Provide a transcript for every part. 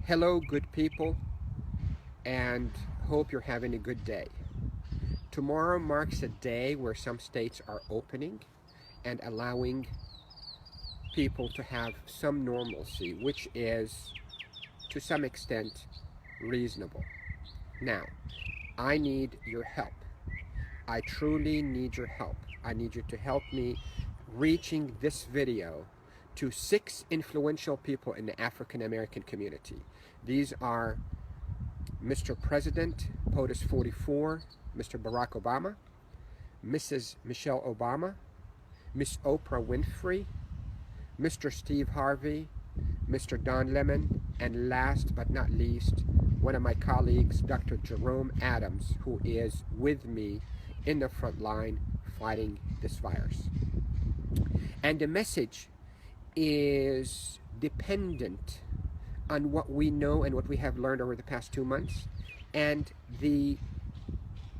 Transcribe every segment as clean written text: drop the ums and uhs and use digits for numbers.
Hello, good people, and hope you're having a good day. Tomorrow marks a day where some states are opening and allowing people to have some normalcy, which is to some extent reasonable. Now, I need your help. I truly need your help. I need you to help me reaching this video to 6 influential people in the African American community. These are Mr. President, POTUS 44, Mr. Barack Obama, Mrs. Michelle Obama, Miss Oprah Winfrey, Mr. Steve Harvey, Mr. Don Lemon, and last but not least, one of my colleagues, Dr. Jerome Adams, who is with me in the front line fighting this virus. And the message is dependent on what we know and what we have learned over the past 2 months, and the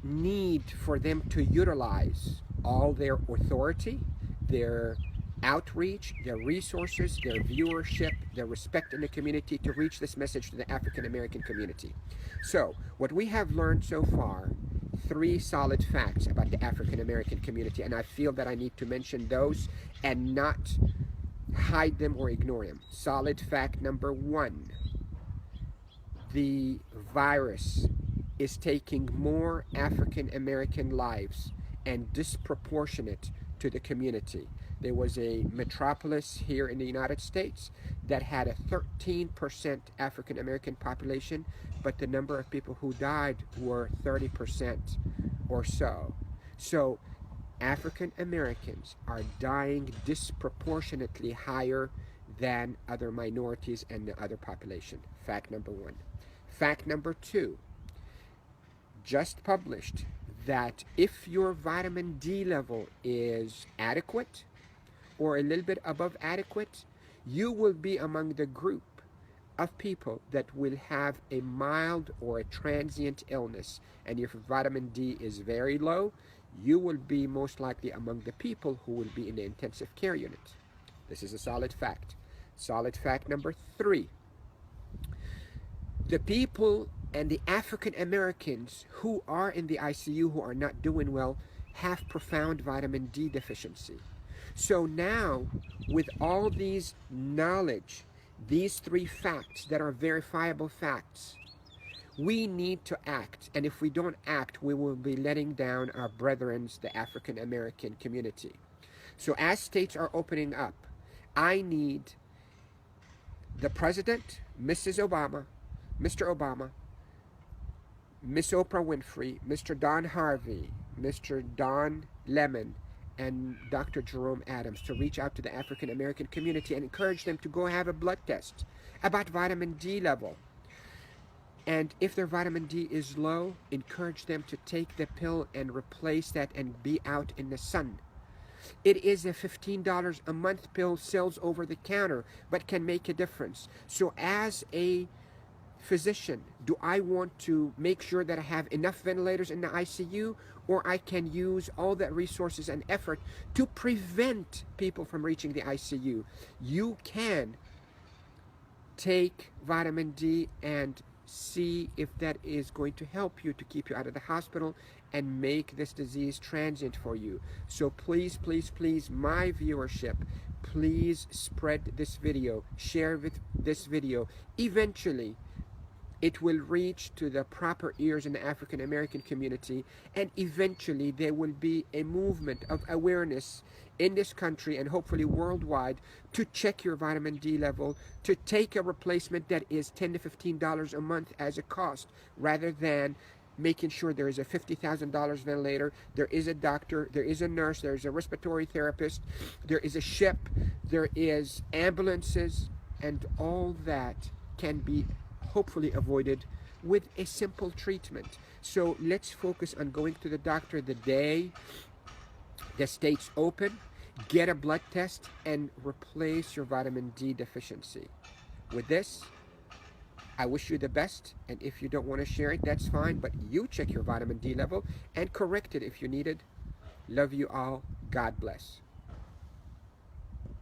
need for them to utilize all their authority, their outreach, their resources, their viewership, their respect in the community to reach this message to the African American community. So, what we have learned so far, 3 solid facts about the African American community, and I feel that I need to mention those and not hide them or ignore them. Solid fact number 1, the virus is taking more African American lives and disproportionate to the community. There was a metropolis here in the United States that had a 13% African American population, but the number of people who died were 30% or so. So African Americans are dying disproportionately higher than other minorities and the other population. Fact number 1. Fact number 2, just published that if your vitamin D level is adequate or a little bit above adequate, you will be among the group of people that will have a mild or a transient illness. And if vitamin D is very low, you will be most likely among the people who will be in the intensive care unit. This is a solid fact. Solid fact number 3. The people and the African Americans who are in the ICU who are not doing well have profound vitamin D deficiency. So now, with all these knowledge, these 3 facts that are verifiable facts, we need to act. And if we don't act, we will be letting down our brethren, the African American community. So as states are opening up, I need the President, Mrs. Obama, Mr. Obama, Miss Oprah Winfrey, Mr. Don Harvey, Mr. Don Lemon, and Dr. Jerome Adams to reach out to the African American community and encourage them to go have a blood test about vitamin D level. And if their vitamin D is low, encourage them to take the pill and replace that and be out in the sun. It is a $15 a month pill, sells over the counter, but can make a difference. So as a physician, do I want to make sure that I have enough ventilators in the ICU, or I can use all that resources and effort to prevent people from reaching the ICU? You can take vitamin D and see if that is going to help you to keep you out of the hospital and make this disease transient for you. So please, please, please, my viewership, please spread this video, share this video. Eventually, it will reach to the proper ears in the African American community, and eventually there will be a movement of awareness in this country and hopefully worldwide to check your vitamin D level, to take a replacement that is $10 to $15 a month as a cost, rather than making sure there is a $50,000 ventilator, there is a doctor, there is a nurse, there is a respiratory therapist, there is a ship, there is ambulances, and all that can be hopefully avoided with a simple treatment. So let's focus on going to the doctor the day the states open, get a blood test, and replace your vitamin D deficiency. With this, I wish you the best, and if you don't want to share it, that's fine, but you check your vitamin D level and correct it if you need it. Love you all. God bless.